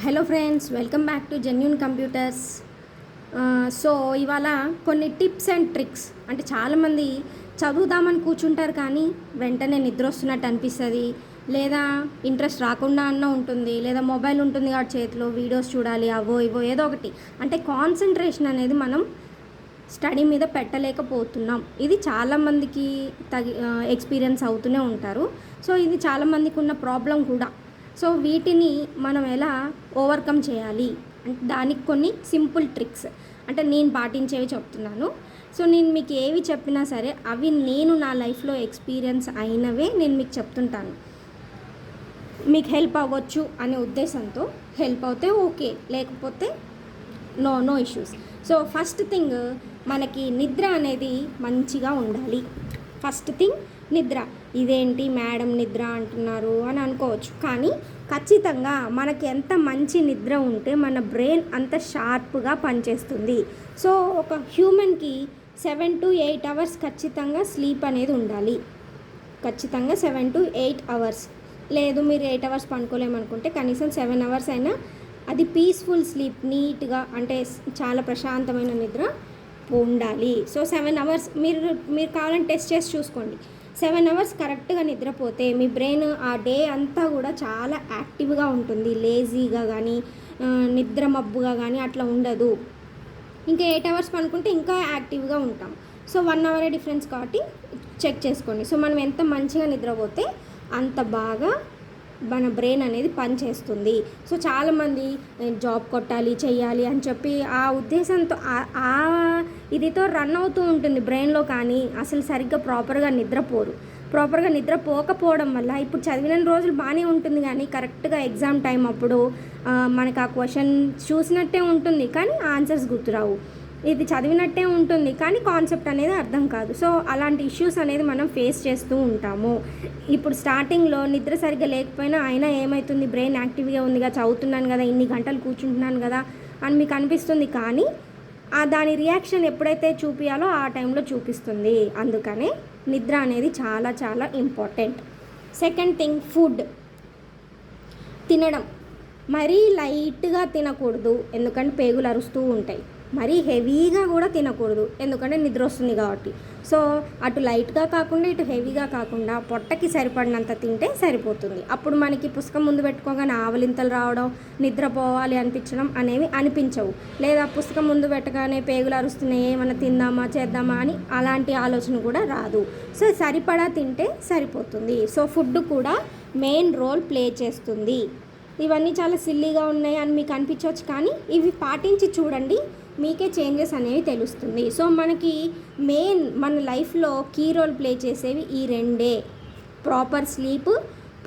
Hello friends, welcome back to genuine computers. So ఇవాళ కొన్ని tips and tricks. అంటే చాలామంది చదువుదామని కూర్చుంటారు కానీ వెంటనే నిద్ర వస్తున్నట్టు అనిపిస్తుంది, లేదా ఇంట్రెస్ట్ రాకుండా అన్న ఉంటుంది, లేదా మొబైల్ ఉంటుంది కాబట్టి చేతిలో వీడియోస్ చూడాలి, అవో ఇవో ఏదో ఒకటి. అంటే కాన్సన్ట్రేషన్ అనేది మనం స్టడీ మీద పెట్టలేకపోతున్నాం. ఇది చాలామందికి ఎక్స్పీరియన్స్ అవుతూనే ఉంటారు. సో ఇది చాలామందికి ఉన్న ప్రాబ్లం కూడా. సో వీటిని మనం ఎలా ఓవర్కమ్ చేయాలి అంటే దానికి కొన్ని సింపుల్ ట్రిక్స్ అంటే నేను పాటించేవి చెప్తున్నాను. సో నేను మీకు ఏవి చెప్పినా సరే అవి నేను నా లైఫ్లో ఎక్స్పీరియన్స్ అయినవే నేను మీకు చెప్తుంటాను. మీకు హెల్ప్ అవ్వచ్చు అనే ఉద్దేశంతో హెల్ప్ అవుతే ఓకే, లేకపోతే no issues. So first thing, మనకి నిద్ర అనేది మంచిగా ఉండాలి. ఫస్ట్ థింగ్ నిద్ర. ఇదేంటి మేడం నిద్ర అంటున్నారు అని అనుకోవచ్చు, కానీ ఖచ్చితంగా మనకి ఎంత మంచి నిద్ర ఉంటే మన బ్రెయిన్ అంత షార్ప్గా పనిచేస్తుంది. సో ఒక హ్యూమన్కి 7 to 8 అవర్స్ ఖచ్చితంగా స్లీప్ అనేది ఉండాలి. ఖచ్చితంగా 7 to 8 అవర్స్. లేదు మీరు 8 అవర్స్ పనుకోలేమనుకుంటే కనీసం 7 అవర్స్ అయినా అది పీస్ఫుల్ స్లీప్, నీట్గా అంటే చాలా ప్రశాంతమైన నిద్ర ఉండాలి. సో 7 అవర్స్ మీరు కావాలని టెస్ట్ చేసి చూసుకోండి. 7 అవర్స్ కరెక్ట్గా నిద్రపోతే మీ బ్రెయిన్ ఆ డే అంతా కూడా చాలా యాక్టివ్గా ఉంటుంది. లేజీగా కానీ నిద్ర మబ్బుగా కానీ అట్లా ఉండదు. ఇంకా 8 అవర్స్ పనుకుంటే ఇంకా యాక్టివ్గా ఉంటాం. సో 1 అవర్ డిఫరెన్స్ కాబట్టి చెక్ చేసుకోండి. సో మనం ఎంత మంచిగా నిద్రపోతే అంత బాగా మన బ్రెయిన్ అనేది పనిచేస్తుంది. సో చాలామంది జాబ్ కొట్టాలి చెయ్యాలి అని చెప్పి ఆ ఉద్దేశంతో ఇదితో రన్ అవుతూ ఉంటుంది బ్రెయిన్లో, కానీ అసలు సరిగ్గా ప్రాపర్గా నిద్రపోరు. ప్రాపర్గా నిద్రపోకపోవడం వల్ల ఇప్పుడు చదివిన రోజులు బాగానే ఉంటుంది, కానీ కరెక్ట్గా ఎగ్జామ్ టైం అప్పుడు మనకు ఆ క్వశ్చన్ చూసినట్టే ఉంటుంది కానీ ఆన్సర్స్ గుర్తురావు. ఇది చదివినట్టే ఉంటుంది కానీ కాన్సెప్ట్ అనేది అర్థం కాదు. సో అలాంటి ఇష్యూస్ అనేది మనం ఫేస్ చేస్తూ ఉంటాము. ఇప్పుడు స్టార్టింగ్లో నిద్ర సరిగ్గా లేకపోయినా అయినా ఏమవుతుంది, బ్రెయిన్ యాక్టివ్గా ఉందిగా, చదువుతున్నాను కదా, ఇన్ని గంటలు కూర్చుంటున్నాను కదా అని మీకు అనిపిస్తుంది, కానీ దాని రియాక్షన్ ఎప్పుడైతే చూపించాలో ఆ టైంలో చూపిస్తుంది. అందుకనే నిద్ర అనేది చాలా చాలా ఇంపార్టెంట్. Second thing, food. తినడం మరీ లైట్గా తినకూడదు, ఎందుకంటే పేగులు అరుస్తూ ఉంటాయి. మరీ హెవీగా కూడా తినకూడదు, ఎందుకంటే నిద్ర వస్తుంది కాబట్టి. సో అటు లైట్గా కాకుండా ఇటు హెవీగా కాకుండా పొట్టకి సరిపడినంత తింటే సరిపోతుంది. అప్పుడు మనకి పుస్తకం ముందు పెట్టుకోగానే ఆవలింతలు రావడం, నిద్రపోవాలి అనిపించడం అనేవి అనిపించవు. లేదా పుస్తకం ముందు పెట్టగానే పేగులు అరుస్తున్నాయి, ఏమైనా తిందామా చేద్దామా అని అలాంటి ఆలోచన కూడా రాదు. సో సరిపడా తింటే సరిపోతుంది. సో ఫుడ్ కూడా మెయిన్ రోల్ ప్లే చేస్తుంది. ఇవన్నీ చాలా సిల్లీగా ఉన్నాయి అని మీకు అనిపించవచ్చు, కానీ ఇవి పాటించి చూడండి, మీకే చేంజెస్ అనేవి తెలుస్తుంది. సో మనకి మెయిన్ మన లైఫ్లో కీ రోల్ ప్లే చేసేవి ఈ రెండే. ప్రాపర్ స్లీప్,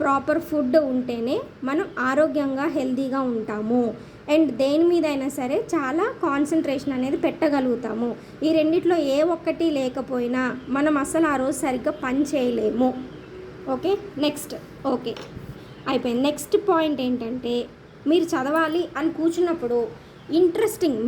ప్రాపర్ ఫుడ్ ఉంటేనే మనం ఆరోగ్యంగా హెల్తీగా ఉంటాము. అండ్ దేని మీద అయినా సరే చాలా కాన్సన్ట్రేషన్ అనేది పెట్టగలుగుతాము. ఈ రెండిట్లో ఏ ఒక్కటి లేకపోయినా మనం అసలు ఆ రోజు సరిగ్గా పని చేయలేము. Okay, next. ఓకే అయిపోయింది. నెక్స్ట్ పాయింట్ ఏంటంటే, మీరు చదవాలి అని కూర్చున్నప్పుడు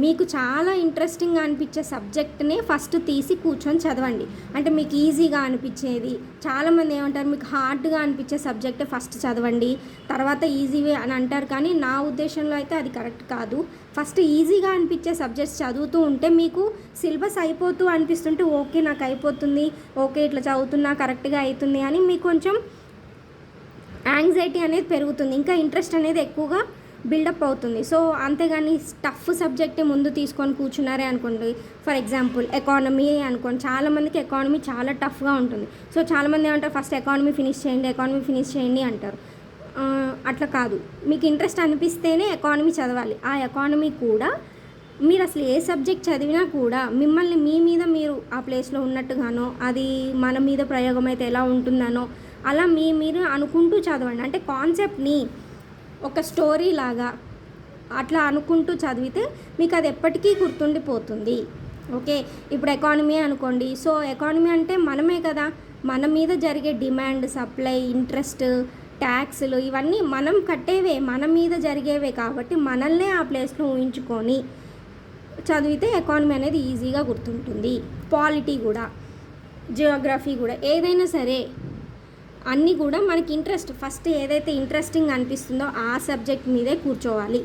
మీకు చాలా ఇంట్రెస్టింగ్గా అనిపించే సబ్జెక్ట్నే ఫస్ట్ తీసి కూర్చొని చదవండి. అంటే మీకు ఈజీగా అనిపించేది. చాలామంది ఏమంటారు, మీకు హార్డ్గా అనిపించే సబ్జెక్టే ఫస్ట్ చదవండి, తర్వాత ఈజీవే అని అంటారు, కానీ నా ఉద్దేశంలో అయితే అది కరెక్ట్ కాదు. ఫస్ట్ ఈజీగా అనిపించే సబ్జెక్ట్స్ చదువుతూ ఉంటే మీకు సిలబస్ అయిపోతూ అనిపిస్తుంటే ఓకే నాకు అయిపోతుంది, ఓకే ఇట్లా చదువుతున్నా కరెక్ట్గా అవుతుంది అని మీకు కొంచెం యాంగ్జైటీ అనేది పెరుగుతుంది, ఇంకా ఇంట్రెస్ట్ అనేది ఎక్కువగా బిల్డప్ అవుతుంది. సో అంతేగాని టఫ్ సబ్జెక్టే ముందు తీసుకొని కూర్చున్నారే అనుకోండి, ఫర్ ఎగ్జాంపుల్ ఎకానమీ అనుకోండి, చాలామందికి ఎకానమీ చాలా టఫ్గా ఉంటుంది. సో చాలామంది ఏమంటారు, ఫస్ట్ ఎకానమీ ఫినిష్ చేయండి అంటారు. అట్లా కాదు, మీకు ఇంట్రెస్ట్ అనిపిస్తేనే ఎకానమీ చదవాలి. ఆ ఎకానమీ కూడా మీరు అసలు ఏ సబ్జెక్ట్ చదివినా కూడా మిమ్మల్ని మీ మీద మీరు ఆ ప్లేస్లో ఉన్నట్టుగానో, అది మన మీద ప్రయోగం అయితే ఎలా ఉంటుందనో అలా మీరు అనుకుంటూ చదవండి. అంటే కాన్సెప్ట్ని ఒక స్టోరీ లాగా అట్లా అనుకుంటూ చదివితే మీకు అది ఎప్పటికీ గుర్తుండిపోతుంది. ఓకే, ఇప్పుడు ఎకానమీ అనుకోండి. సో ఎకానమీ అంటే మనమే కదా, మన మీద జరిగే డిమాండ్, సప్లై, ఇంట్రెస్ట్, ట్యాక్స్లు ఇవన్నీ మనం కట్టేవే, మన మీద జరిగేవే. కాబట్టి మనల్నే ఆ ప్లేస్లో ఊహించుకొని చదివితే ఎకానమీ అనేది ఈజీగా గుర్తుంటుంది. పాలిటీ కూడా, జియోగ్రఫీ కూడా, ఏదైనా సరే అన్నీ కూడా మనకి ఇంట్రెస్ట్ ఫస్ట్ ఏదైతే ఇంట్రెస్టింగ్ అనిపిస్తుందో ఆ సబ్జెక్ట్ మీదే కూర్చోవాలి.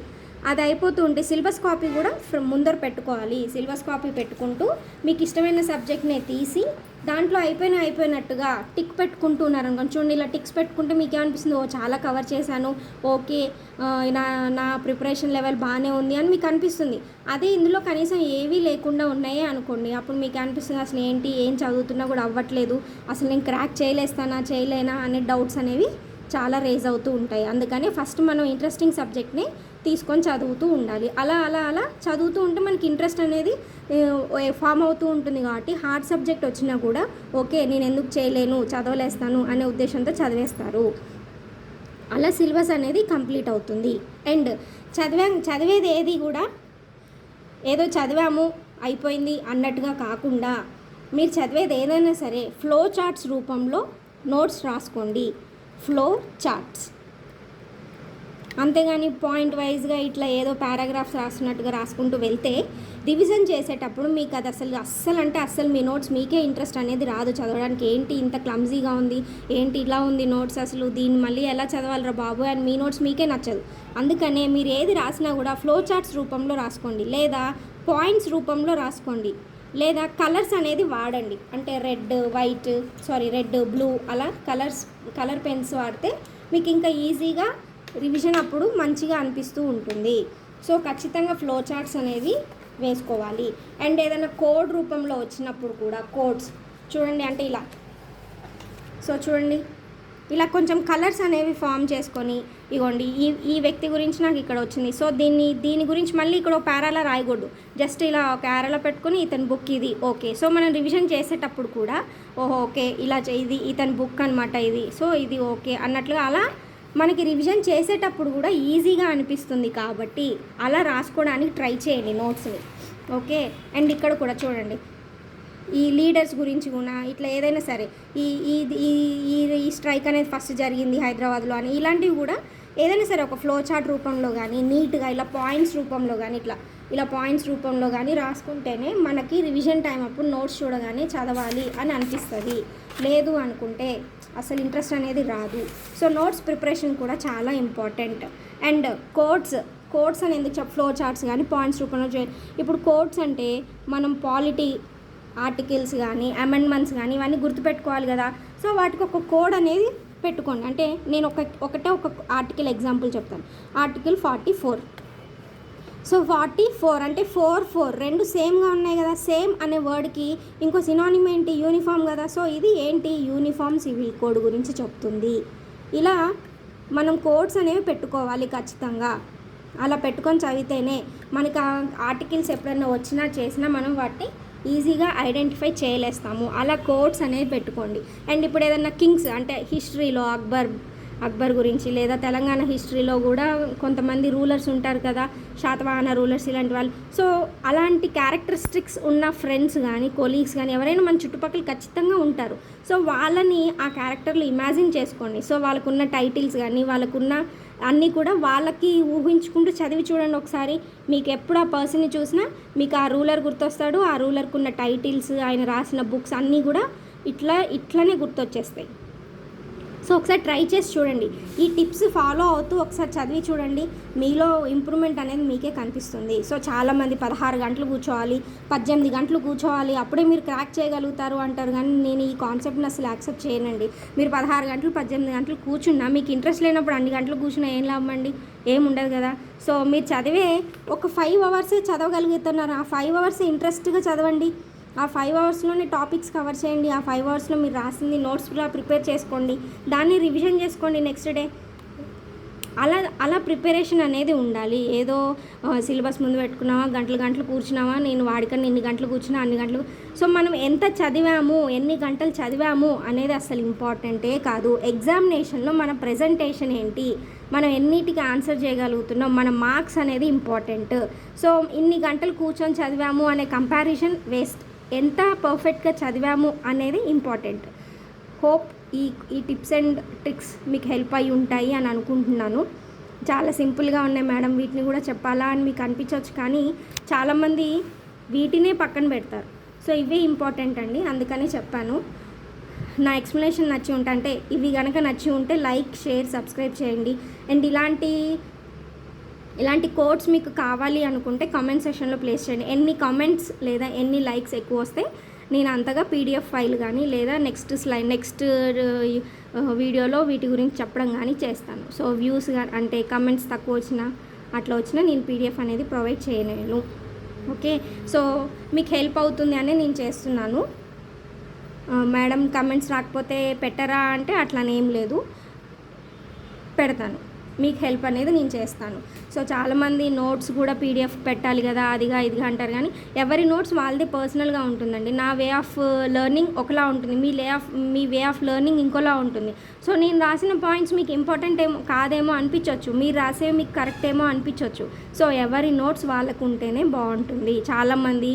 అది అయిపోతూ ఉంటే సిలబస్ కాపీ కూడా ముందర పెట్టుకోవాలి. సిలబస్ కాపీ పెట్టుకుంటూ మీకు ఇష్టమైన సబ్జెక్ట్నే తీసి దాంట్లో అయిపోయినట్టుగా టిక్ పెట్టుకుంటున్నారు అనుకోండి. చూడండి, ఇలా టిక్స్ పెట్టుకుంటే మీకు ఏమనిపిస్తుంది, ఓ చాలా కవర్ చేశాను, ఓకే నా ప్రిపరేషన్ లెవెల్ బాగానే ఉంది అని మీకు అనిపిస్తుంది. అదే ఇందులో కనీసం ఏవీ లేకుండా ఉన్నాయే అనుకోండి, అప్పుడు మీకు అనిపిస్తుంది అసలు ఏం చదువుతున్నా కూడా అవ్వట్లేదు, అసలు నేను క్రాక్ చేయలేనా అనే డౌట్స్ అనేవి చాలా రేజ్ అవుతూ ఉంటాయి. అందుకని ఫస్ట్ మనం ఇంట్రెస్టింగ్ సబ్జెక్ట్ని తీసుకొని చదువుతూ ఉండాలి. అలా చదువుతూ ఉంటే మనకి ఇంట్రెస్ట్ అనేది ఫామ్ అవుతూ ఉంటుంది. కాబట్టి హార్డ్ సబ్జెక్ట్ వచ్చినా కూడా ఓకే నేను ఎందుకు చేయలేను, చదవలేస్తాను అనే ఉద్దేశంతో చదివేస్తారు. అలా సిలబస్ అనేది కంప్లీట్ అవుతుంది. అండ్ చదివేది ఏది కూడా ఏదో చదివాము అయిపోయింది అన్నట్టుగా కాకుండా మీరు చదివేది ఏదైనా సరే ఫ్లో చార్ట్స్ రూపంలో నోట్స్ రాసుకోండి. ఫ్లో చార్ట్స్, అంతేగాని పాయింట్ వైజ్గా ఇట్లా ఏదో పారాగ్రాఫ్స్ రాస్తున్నట్టుగా రాసుకుంటూ వెళ్తే రివిజన్ చేసేటప్పుడు మీకు అది అస్సలు మీ నోట్స్ మీకే ఇంట్రెస్ట్ అనేది రాదు చదవడానికి. ఏంటి ఇంత క్లమ్జీగా ఉంది, ఏంటి ఇలా ఉంది నోట్స్, అసలు దీన్ని మళ్ళీ ఎలా చదవాలరా బాబు అని మీ నోట్స్ మీకే నచ్చదు. అందుకనే మీరు ఏది రాసినా కూడా ఫ్లో చార్ట్స్ రూపంలో రాసుకోండి, లేదా పాయింట్స్ రూపంలో రాసుకోండి, లేదా కలర్స్ అనేది వాడండి. అంటే రెడ్ బ్లూ అలా కలర్ పెన్స్ వాడితే మీకు ఇంకా ఈజీగా రివిజన్ అప్పుడు మంచిగా అనిపిస్తూ ఉంటుంది. సో ఖచ్చితంగా ఫ్లో చార్ట్స్ అనేది వేసుకోవాలి. అండ్ ఏదైనా కోడ్ రూపంలో వచ్చినప్పుడు కూడా కోడ్స్ చూడండి, అంటే ఇలా చూడండి ఇలా కొంచెం కలర్స్ అనేవి ఫామ్ చేసుకొని ఇగోండి ఈ వ్యక్తి గురించి నాకు ఇక్కడ వచ్చింది, సో దీని గురించి మళ్ళీ ఇక్కడ ఒక పారాలా రాయకూడదు, జస్ట్ ఇలా ఒక పారాలా పెట్టుకొని ఇతని బుక్ ఇది ఓకే. సో మనం రివిజన్ చేసేటప్పుడు కూడా ఓకే ఇలా ఇది ఇతని బుక్ అనమాట ఇది, సో ఇది ఓకే అన్నట్లుగా అలా మనకి రివిజన్ చేసేటప్పుడు కూడా ఈజీగా అనిపిస్తుంది. కాబట్టి అలా రాసుకోవడానికి ట్రై చేయండి నోట్స్ని, ఓకే. అండ్ ఇక్కడ కూడా చూడండి ఈ లీడర్స్ గురించి కూడా ఇట్లా ఏదైనా సరే ఈ స్ట్రైక్ అనేది ఫస్ట్ జరిగింది హైదరాబాద్లో అని ఇలాంటివి కూడా ఏదైనా సరే ఒక ఫ్లో చార్ట్ రూపంలో కానీ నీట్గా ఇలా పాయింట్స్ రూపంలో కానీ ఇలా పాయింట్స్ రూపంలో కానీ రాసుకుంటేనే మనకి రివిజన్ టైం అప్పుడు నోట్స్ చూడగానే చదవాలి అని అనిపిస్తుంది. లేదు అనుకుంటే అసలు ఇంట్రెస్ట్ అనేది రాదు. సో నోట్స్ ప్రిపరేషన్ కూడా చాలా ఇంపార్టెంట్. అండ్ కోడ్స్ అని ఎందుకు ఫ్లో చార్ట్స్ కానీ పాయింట్స్ రూపంలో ఇప్పుడు కోడ్స్ అంటే మనం పాలిటీ ఆర్టికల్స్ కానీ అమెండ్మెంట్స్ కానీ ఇవన్నీ గుర్తుపెట్టుకోవాలి కదా. సో వాటికి ఒక కోడ్ అనేది పెట్టుకోండి. అంటే నేను ఒక ఆర్టికల్ ఎగ్జాంపుల్ చెప్తాను. ఆర్టికల్ 44. సో 44 అంటే 4 రెండు సేమ్గా ఉన్నాయి కదా. సేమ్ అనే వర్డ్కి ఇంకో సినానిమ్ ఏంటి, యూనిఫామ్ కదా. సో ఇది ఏంటి, యూనిఫామ్ సివిల్ కోడ్ గురించి చెప్తుంది. ఇలా మనం కోడ్స్ అనేవి పెట్టుకోవాలి ఖచ్చితంగా. అలా పెట్టుకొని చదివితేనే మనకి ఆర్టికల్స్ ఎప్పుడైనా వచ్చినా చేసినా మనం వాటిని ఈజీగా ఐడెంటిఫై చేయలేస్తాము. అలా కోడ్స్ అనేవి పెట్టుకోండి. అండ్ ఇప్పుడు ఏదైనా కింగ్స్ అంటే హిస్టరీలో అక్బర్ గురించి, లేదా తెలంగాణ హిస్టరీలో కూడా కొంతమంది రూలర్స్ ఉంటారు కదా, శాతవాహన రూలర్స్ ఇలాంటి వాళ్ళు. సో అలాంటి క్యారెక్టరిస్టిక్స్ ఉన్న ఫ్రెండ్స్ కానీ కొలీగ్స్ కానీ ఎవరైనా మన చుట్టుపక్కల ఖచ్చితంగా ఉంటారు. సో వాళ్ళని ఆ క్యారెక్టర్లు ఇమాజిన్ చేసుకోండి. సో వాళ్ళకున్న టైటిల్స్ కానీ వాళ్ళకున్న అన్నీ కూడా వాళ్ళకి ఊహించుకుంటూ చదివి చూడండి ఒకసారి. మీకు ఎప్పుడు ఆ పర్సన్ని చూసినా మీకు ఆ రూలర్ గుర్తొస్తాడు. ఆ రూలర్కి ఉన్న టైటిల్స్, ఆయన రాసిన బుక్స్ అన్నీ కూడా ఇట్లనే గుర్తొచ్చేస్తాయి. సో ఒకసారి ట్రై చేసి చూడండి. ఈ టిప్స్ ఫాలో అవుతూ ఒకసారి చదివి చూడండి, మీలో ఇంప్రూవ్మెంట్ అనేది మీకే కనిపిస్తుంది. సో చాలామంది 16 గంటలు కూర్చోవాలి, 18 గంటలు కూర్చోవాలి అప్పుడే మీరు క్రాక్ చేయగలుగుతారు అంటారు. కానీ నేను ఈ కాన్సెప్ట్ని అసలు యాక్సెప్ట్ చేయనండి. మీరు 16 గంటలు 18 గంటలు కూర్చున్నా మీకు ఇంట్రెస్ట్ లేనప్పుడు అన్ని గంటలు కూర్చున్నా ఏం లాభం అండి, ఏముండదు కదా. సో మీరు చదివే ఒక 5 అవర్స్ చదవగలుగుతున్నారు. ఆ 5 అవర్స్ ఇంట్రెస్ట్గా చదవండి. ఆ 5 అవర్స్లోనే టాపిక్స్ కవర్ చేయండి. ఆ 5 అవర్స్లో మీరు రాసింది నోట్స్లా ప్రిపేర్ చేసుకోండి, దాన్ని రివిజన్ చేసుకోండి నెక్స్ట్ డే. అలా ప్రిపరేషన్ అనేది ఉండాలి. ఏదో సిలబస్ ముందు పెట్టుకున్నావా, గంటలు కూర్చున్నావా, నేను వాడికన్నా ఇన్ని గంటలు కూర్చున్నా అన్ని గంటలు. సో మనం ఎంత చదివాము, ఎన్ని గంటలు చదివాము అనేది అసలు ఇంపార్టెంటే కాదు. ఎగ్జామినేషన్లో మన ప్రజెంటేషన్ ఏంటి, మనం ఎన్నిటికి ఆన్సర్ చేయగలుగుతున్నాం, మన మార్క్స్ అనేది ఇంపార్టెంట్. సో ఇన్ని గంటలు కూర్చొని చదివాము అనే కంపారిజన్ వేస్ట్. ఎంత పర్ఫెక్ట్గా చదివాము అనేది ఇంపార్టెంట్. హోప్ ఈ టిప్స్ అండ్ ట్రిక్స్ మీకు హెల్ప్ అయ్యి ఉంటాయి అని అనుకుంటున్నాను. చాలా సింపుల్గా ఉన్నాయి మేడం, వీటిని కూడా చెప్పాలా అని మీకు అనిపించవచ్చు, కానీ చాలామంది వీటినే పక్కన పెడతారు. సో ఇవే ఇంపార్టెంట్ అండి, అందుకనే చెప్పాను. నా ఎక్స్ప్లెనేషన్ నచ్చి ఉంటే, అంటే ఇవి కనుక నచ్చి ఉంటే లైక్, షేర్, సబ్స్క్రైబ్ చేయండి. అండ్ ఇలాంటి కోడ్స్ మీకు కావాలి అనుకుంటే కామెంట్ సెక్షన్లో ప్లేస్ చేయండి. ఎన్ని కామెంట్స్ లేదా ఎన్ని లైక్స్ ఎక్కువ వస్తే నేను అంతగా పీడిఎఫ్ ఫైల్ కానీ లేదా నెక్స్ట్ వీడియోలో వీటి గురించి చెప్పడం కానీ చేస్తాను. సో వ్యూస్ అంటే కమెంట్స్ తక్కువ వచ్చినా అట్లా వచ్చినా నేను పీడిఎఫ్ అనేది ప్రొవైడ్ చేయలేను. ఓకే, సో మీకు హెల్ప్ అవుతుంది అని నేను చేస్తున్నాను. మేడం కమెంట్స్ రాకపోతే పెట్టరా అంటే అట్లానేం లేదు, పెడతాను. మీకు హెల్ప్ అనేది నేను చేస్తాను. సో చాలామంది నోట్స్ కూడా పీడిఎఫ్ పెట్టాలి కదా, అదిగా ఇదిగా అంటారు, కానీ ఎవరి నోట్స్ వాళ్ళది పర్సనల్గా ఉంటుందండి. నా వే ఆఫ్ లెర్నింగ్ ఒకలా ఉంటుంది, మీ వే ఆఫ్ లెర్నింగ్ ఇంకోలా ఉంటుంది. సో నేను రాసిన పాయింట్స్ మీకు ఇంపార్టెంట్ ఏమో కాదేమో అనిపించవచ్చు, మీరు రాసేవి మీకు కరెక్ట్ ఏమో అనిపించవచ్చు. సో ఎవరి నోట్స్ వాళ్ళకు ఉంటేనే బాగుంటుంది. చాలామంది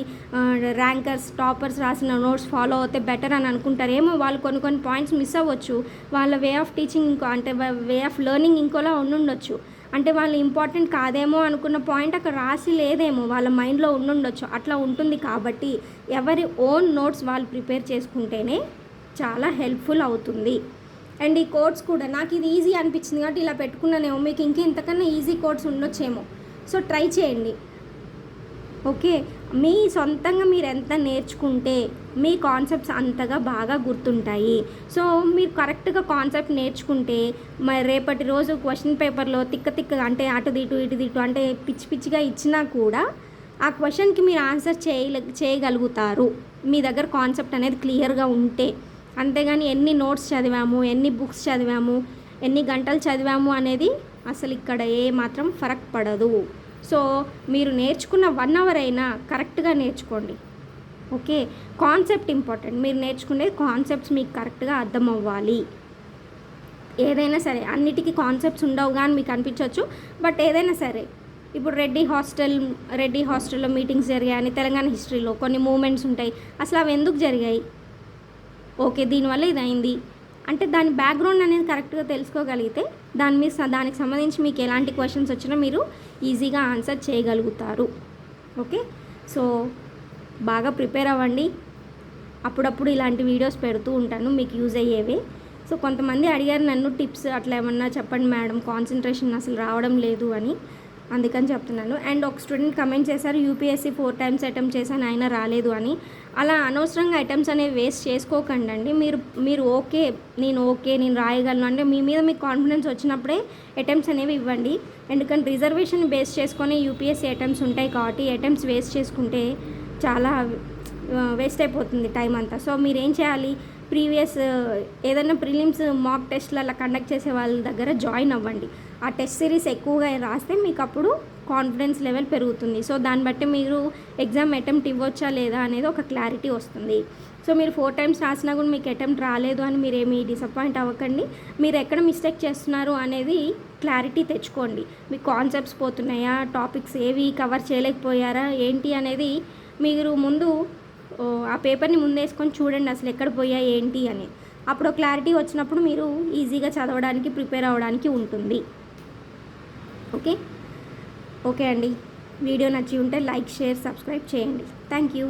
ర్యాంకర్స్, టాపర్స్ రాసిన నోట్స్ ఫాలో అవుతే బెటర్ అని అనుకుంటారు. ఏమో వాళ్ళు కొన్ని పాయింట్స్ మిస్ అవ్వచ్చు, వాళ్ళ వే ఆఫ్ టీచింగ్ ఇంకో, అంటే వే ఆఫ్ లెర్నింగ్ ఇంకోలా ఉండుండొచ్చు. అంటే వాళ్ళు ఇంపార్టెంట్ కాదేమో అనుకున్న పాయింట్ అక్కడ రాసి లేదేమో, వాళ్ళ మైండ్లో ఉండుండొచ్చు. అట్లా ఉంటుంది. కాబట్టి ఎవరి ఓన్ నోట్స్ వాళ్ళు ప్రిపేర్ చేసుకుంటేనే చాలా హెల్ప్ఫుల్ అవుతుంది. అండ్ ఈ కోడ్స్ కూడా నాకు ఇది ఈజీ అనిపించింది కాబట్టి ఇలా పెట్టుకున్నానేమో, మీకు ఇంతకన్నా ఈజీ కోడ్స్ ఉండొచ్చేమో. సో ట్రై చేయండి. ఓకే, మీ సొంతంగా మీరు ఎంత నేర్చుకుంటే మీ కాన్సెప్ట్స్ అంతగా బాగా గుర్తుంటాయి. సో మీరు కరెక్ట్గా కాన్సెప్ట్ నేర్చుకుంటే మరి రేపటి రోజు క్వశ్చన్ పేపర్లో తిక్కగా అంటే అటు ఇటు అంటే పిచ్చిగా ఇచ్చినా కూడా ఆ క్వశ్చన్కి మీరు ఆన్సర్ చేయగలుగుతారు, మీ దగ్గర కాన్సెప్ట్ అనేది క్లియర్గా ఉంటే. అంతేగాని ఎన్ని నోట్స్ చదివాము, ఎన్ని బుక్స్ చదివాము, ఎన్ని గంటలు చదివాము అనేది అసలు ఇక్కడ ఏ మాత్రం ఫరక్ పడదు. సో మీరు నేర్చుకున్న 1 అవర్ అయినా కరెక్ట్గా నేర్చుకోండి. Okay, concept important. మీరు నేర్చుకునే కాన్సెప్ట్స్ మీకు కరెక్ట్గా అర్థం అవ్వాలి. ఏదైనా సరే, అన్నిటికీ కాన్సెప్ట్స్ ఉండవు కానీ మీకు అనిపించవచ్చు, బట్ ఏదైనా సరే. ఇప్పుడు రెడ్డి హాస్టల్లో మీటింగ్స్ జరిగాయని తెలంగాణ హిస్టరీలో కొన్ని మూమెంట్స్ ఉంటాయి. అసలు అవి ఎందుకు జరిగాయి? ఓకే, దీనివల్ల ఇది అయింది అంటే దాని బ్యాక్గ్రౌండ్ అనేది కరెక్ట్గా తెలుసుకోగలిగితే దానికి సంబంధించి మీకు ఎలాంటి క్వశ్చన్స్ వచ్చినా మీరు ఈజీగా ఆన్సర్ చేయగలుగుతారు. ఓకే, సో బాగా ప్రిపేర్ అవ్వండి. అప్పుడప్పుడు ఇలాంటి వీడియోస్ పెడుతూ ఉంటాను మీకు యూజ్ అయ్యేవి. సో కొంతమంది అడిగారు నన్ను టిప్స్ అట్లా ఏమన్నా చెప్పండి మేడం, కాన్సన్ట్రేషన్ అసలు రావడం లేదు అని, అందుకని చెప్తున్నాను. అండ్ ఒక స్టూడెంట్ కమెంట్ చేశారు యూపీఎస్సీ 4 times అటెంప్ట్ చేశాను అయినా రాలేదు అని. అలా అనవసరంగా అటెంప్ట్స్ అనేవి వేస్ట్ చేసుకోకండి అండి. మీరు నేను రాయగలను అంటే మీ మీద మీకు కాన్ఫిడెన్స్ వచ్చినప్పుడే అటెంప్ట్స్ అనేవి ఇవ్వండి. ఎందుకంటే రిజర్వేషన్ బేస్ చేసుకొని యూపీఎస్సీ అటెంప్ట్స్ ఉంటాయి కాబట్టి అటెంప్ట్స్ వేస్ట్ చేసుకుంటే చాలా వేస్ట్ అయిపోతుంది టైం అంతా. సో మీరు ఏం చేయాలి, ప్రీవియస్ ఏదైనా ప్రిలిమ్స్ మాక్ టెస్ట్లు అలా కండక్ట్ చేసే వాళ్ళ దగ్గర జాయిన్ అవ్వండి. ఆ టెస్ట్ సిరీస్ ఎక్కువగా రాస్తే మీకు అప్పుడు కాన్ఫిడెన్స్ లెవెల్ పెరుగుతుంది. సో దాన్ని బట్టి మీరు ఎగ్జామ్ అటెంప్ట్ ఇవ్వచ్చా లేదా అనేది ఒక క్లారిటీ వస్తుంది. సో మీరు 4 times రాసినా కూడా మీకు అటెంప్ట్ రాలేదు అని మీరేమీ డిసప్పాయింట్ అవ్వకండి. మీరు ఎక్కడ మిస్టేక్ చేస్తున్నారు అనేది క్లారిటీ తెచ్చుకోండి. మీ కాన్సెప్ట్స్ పోతున్నాయా, టాపిక్స్ ఏవి కవర్ చేయలేకపోయారా ఏంటి అనేది మీరు ముందు ఆ పేపర్ని ముందేసుకొని చూడండి అసలు ఎక్కడ పోయా ఏంటి అని. అప్పుడు క్లారిటీ వచ్చినప్పుడు మీరు ఈజీగా చదవడానికి ప్రిపేర్ అవ్వడానికి ఉంటుంది. ఓకే అండి, వీడియో నచ్చి ఉంటే లైక్, షేర్, సబ్స్క్రైబ్ చేయండి. Thank you.